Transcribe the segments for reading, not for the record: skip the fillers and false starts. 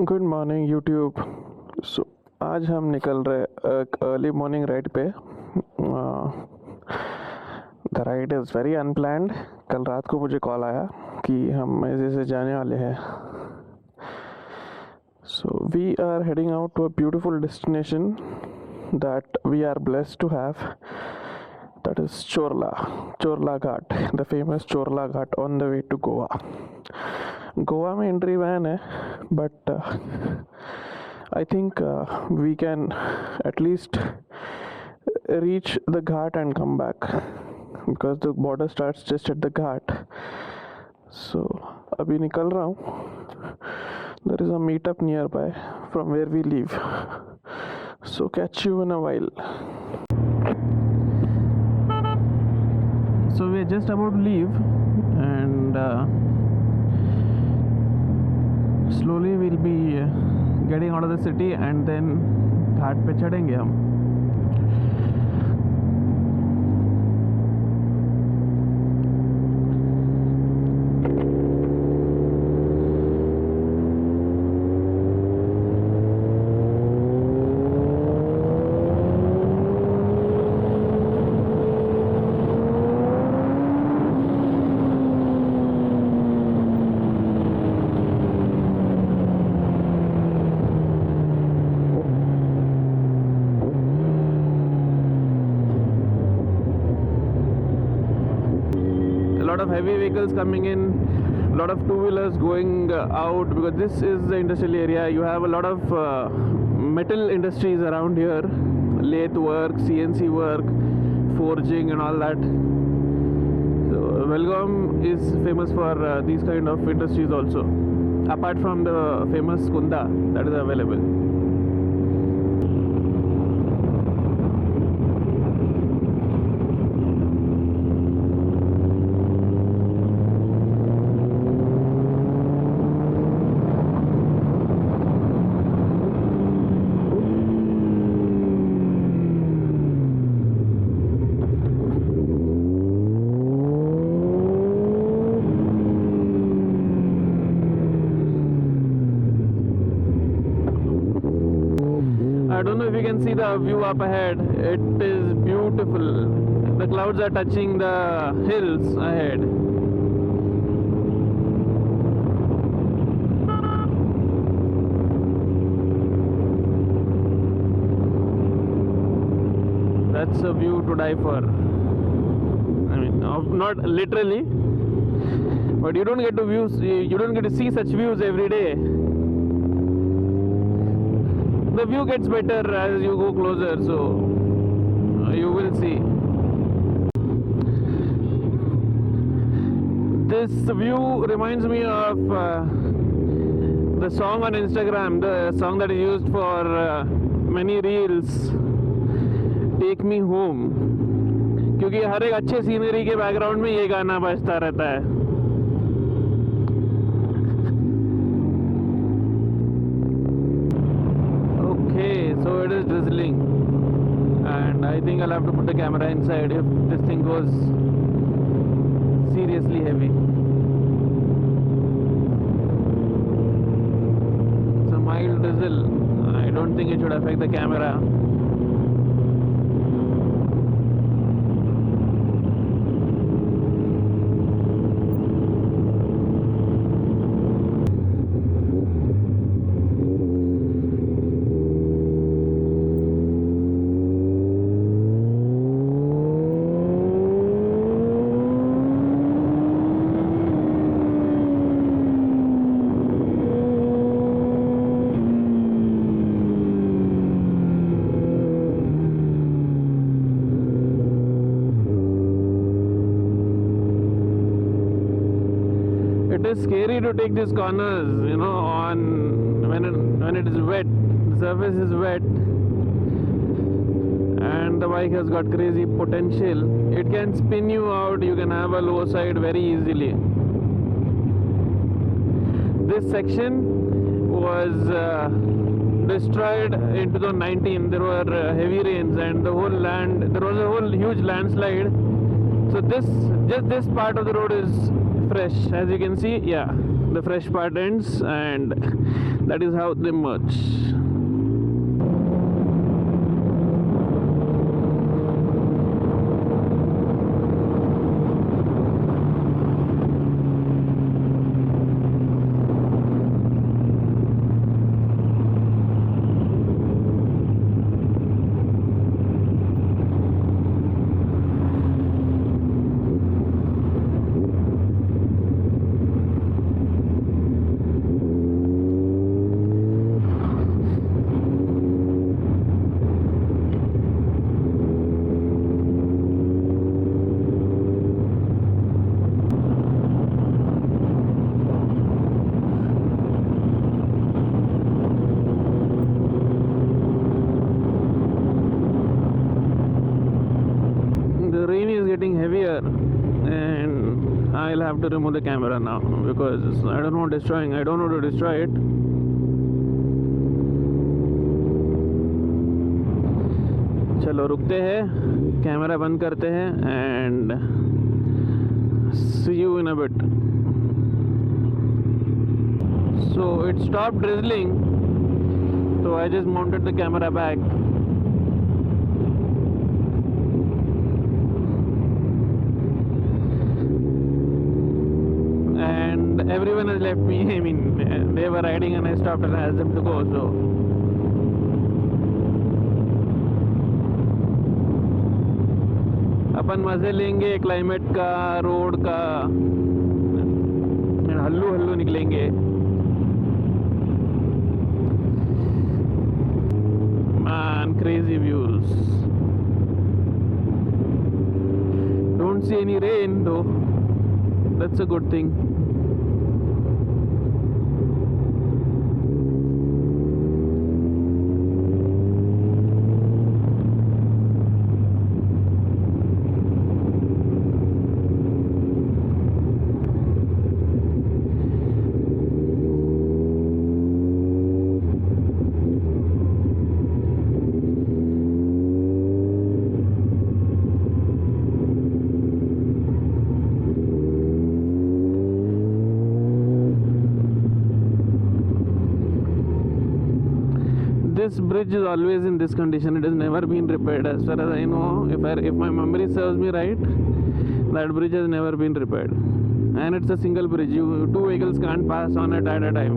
Good morning YouTube. सो आज हम निकल रहे एक अर्ली मॉर्निंग राइड पे। The ride is very unplanned. कल रात को मुझे कॉल आया कि हम ऐसे से जाने वाले हैं। So we are heading out to a beautiful destination that we are blessed to have, that is Chorla Ghat, the famous Chorla Ghat on the way to Goa. Goa में एंट्री बैन है, but I think we can at least reach the Ghat and come back because the border starts just at the Ghat. So अभी निकल रहा हूँ. There is a meetup nearby from where we leave. So catch you in a while. So we're just about to leave and slowly we'll be getting out of the city and then घाट पे चढ़ेंगे हम. Lot of heavy vehicles coming in, a lot of two-wheelers going out because this is the industrial area. You have a lot of metal industries around here, lathe work, CNC work, forging and all that. So Belgaum is famous for these kind of industries also, apart from the famous kunda that is available. I don't know if you can see the view up ahead. It is beautiful. The clouds are touching the hills ahead. That's a view to die for. I mean, not literally, but you don't get to see such views every day. The view gets better as you go closer, so you will see. This view reminds me of the song on Instagram, the song that is used for many reels, Take Me Home, क्योंकि हर एक अच्छे scenery के background में ये गाना बजता रहता है. So it is drizzling and I think I'll have to put the camera inside if this thing goes seriously heavy. It's a mild drizzle. I don't think it should affect the camera. It is scary to take these corners, you know, on when it is wet. The surface is wet and the bike has got crazy potential. It can spin you out. You can have a low side very easily. This section was destroyed in 2019. There were heavy rains and there was a whole huge landslide. So just this part of the road is fresh, as you can see. Yeah, the fresh part ends, and that is how they merge. Heavier, and I'll have to remove the camera now because I don't know to destroy it. चलो रुकते हैं, camera बंद करते हैं, and see you in a bit. So it stopped drizzling, so I just mounted the camera back. Everyone has left me. I mean, they were riding and I stopped and asked them to go. So अपन मजे लेंगे climate का, road का, हल्लू हल्लू निकलेंगे. Man, crazy views. Don't see any rain though. That's a good thing. This bridge is always in this condition. It has never been repaired as far as I know. If my memory serves me right, that bridge has never been repaired, and it's a single bridge. Two vehicles can't pass on it at a time.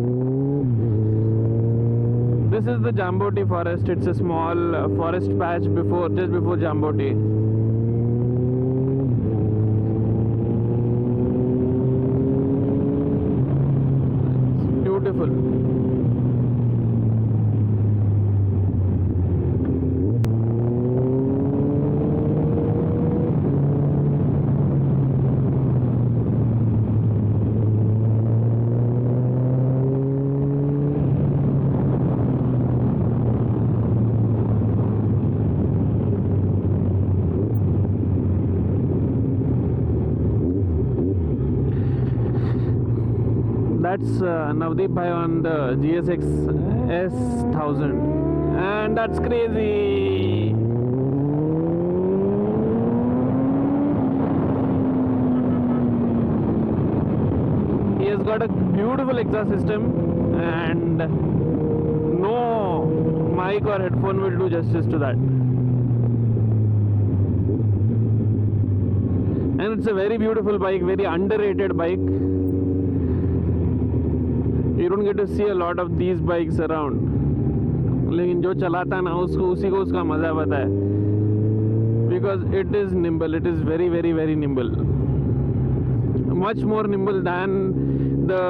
This is the Jamboti forest. It's a small forest patch just before Jamboti. It's beautiful. That's Navdeep Bhai on the GSX S1000, and that's crazy. He has got a beautiful exhaust system, and no mic or headphone will do justice to that. And it's a very beautiful bike, very underrated bike. You don't get to see a lot of these bikes around, लेकिन जो चलाता ना उसको उसी को उसका मजा पता है, because it is nimble. It is very very nimble, much more nimble than the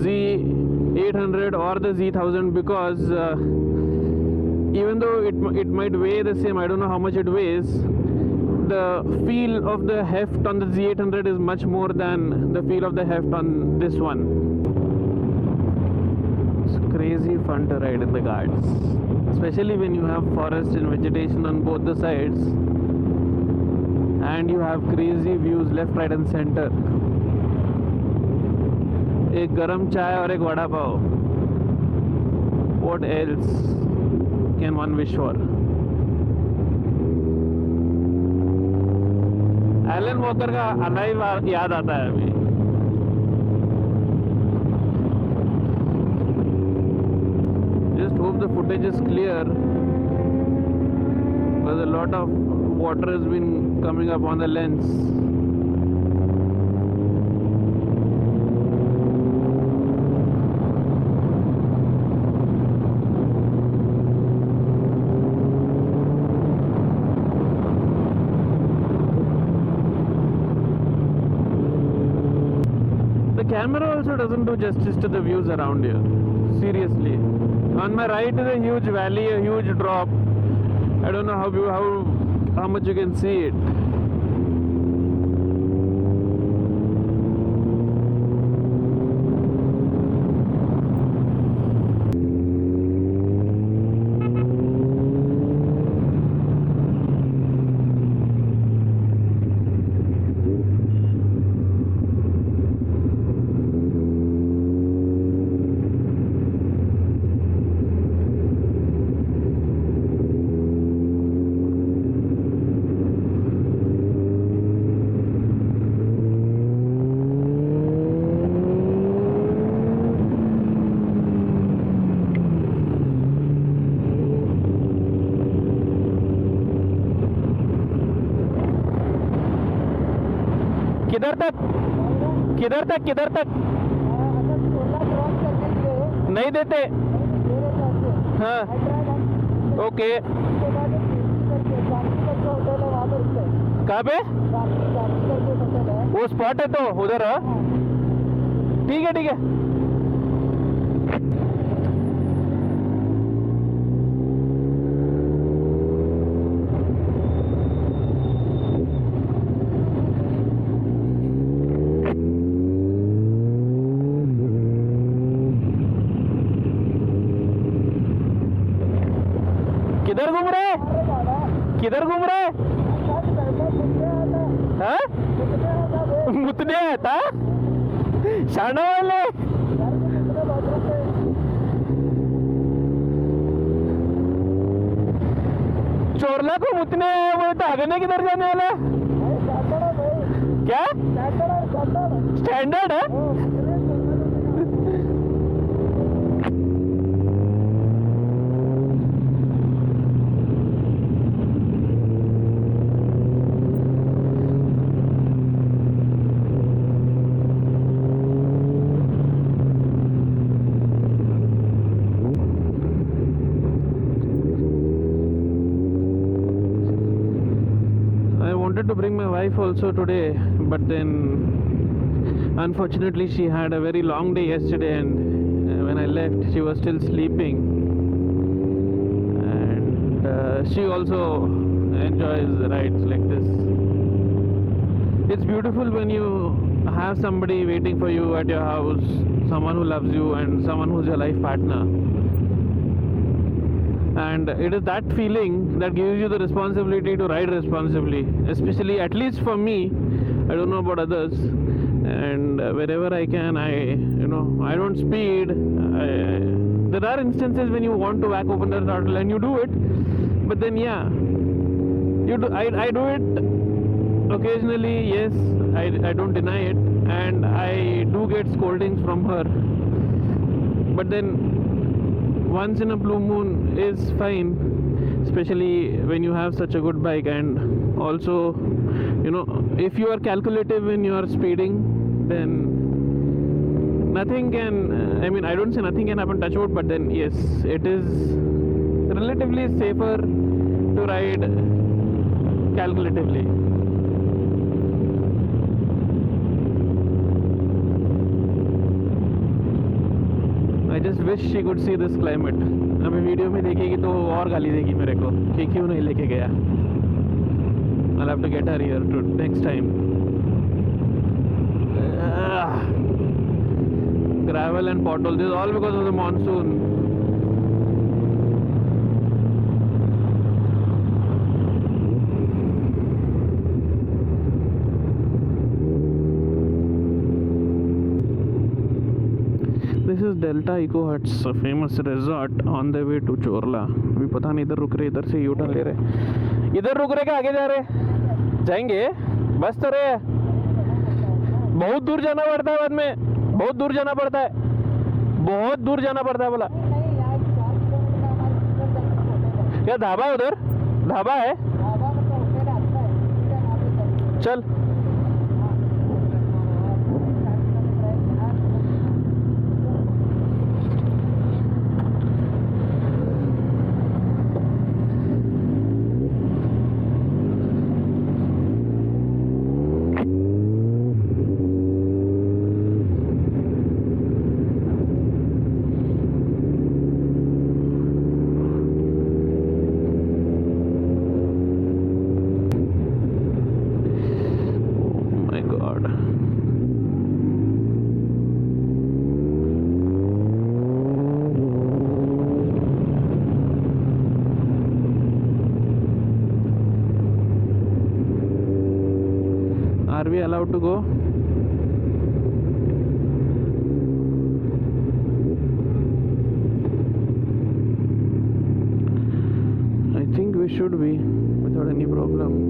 Z800 or the Z1000, because even though it might weigh the same, I don't know how much it weighs, the feel of the heft on the Z800 is much more than the feel of the heft on this one. Crazy fun to ride in the Ghats, especially when you have forest and vegetation on both the sides, and you have crazy views left, right and center. एक गरम चाय और एक vada pav. What else can one wish for? Alan Walker का alive याद आता है अभी. footage is clear, because a lot of water has been coming up on the lens. The camera also doesn't do justice to the views around here. Seriously. On my right is a huge valley, a huge drop. I don't know how much you can see it. किधर तक किधर तक नहीं देते? हाँ, okay. कहाँ पे? वो स्पॉट है तो उधर है? ठीक है ठीक है। किधर घूम रहे? किधर घूम रहे? हाँ? मुतने आता? शाना वाले? चोरला को मुतने वो तो आगने किधर जाने वाला? क्या? स्टैंडर्ड है? To bring my wife also today, but then unfortunately she had a very long day yesterday, and when I left she was still sleeping, and she also enjoys rides like this. It's beautiful when you have somebody waiting for you at your house, someone who loves you and someone who's your life partner. And it is that feeling that gives you the responsibility to ride responsibly, especially, at least for me. I don't know about others. And wherever I can, I don't speed. There are instances when you want to whack open the throttle and you do it, but then I do it occasionally. Yes, I don't deny it, and I do get scoldings from her, but then once in a blue moon is fine, especially when you have such a good bike. And also, if you are calculative when you are speeding, then nothing can, I don't say nothing can happen, touch wood, but then yes, it is relatively safer to ride calculatively. I just wish she could see this climate. अभी video में देखेगी तो और गाली देगी मेरे को कि क्यों नहीं लेके गया. I'll have to get her here to next time. Gravel and potholes. This is all because of the monsoon. This is Delta Eco Huts, a famous resort on the way to Chorla. अभी पता नहीं इधर रुक रहे, इधर से U-turn ले रहे. इधर रुक रहे क्या आगे जा रहे? जाएंगे? बस तो रहे. बहुत दूर जाना पड़ता है बाद में. बहुत दूर जाना पड़ता है. बहुत दूर जाना पड़ता है बोला. क्या ढाबा है उधर? ढाबा है? चल Are we allowed to go? I think we should be without any problem.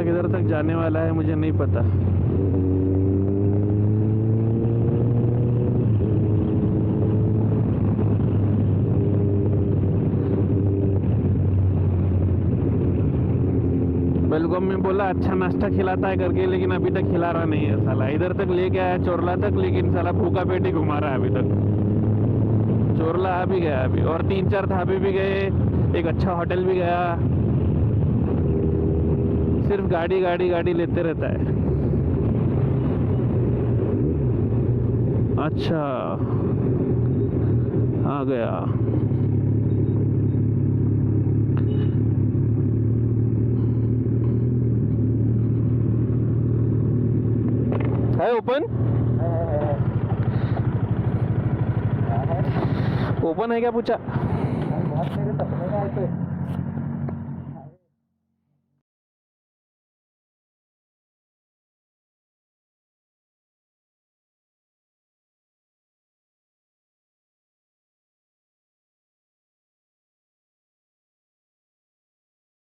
किधर तक जाने वाला है मुझे नहीं पता। बेलगाम में बोला अच्छा नाश्ता खिलाता है करके, लेकिन अभी तक खिला रहा नहीं है साला। इधर तक लेके आया चोरला तक, लेकिन साला भूखा पेट ही घुमा रहा है अभी तक। चोरला आ भी गया अभी, और 3-4 ढाबे भी गए, एक अच्छा होटल भी गया। सिर्फ गाड़ी गाड़ी गाड़ी लेते रहता है। अच्छा आ गया। है ओपन? ओपन है क्या पूछा? बहुत मेरे सपने में आए थे।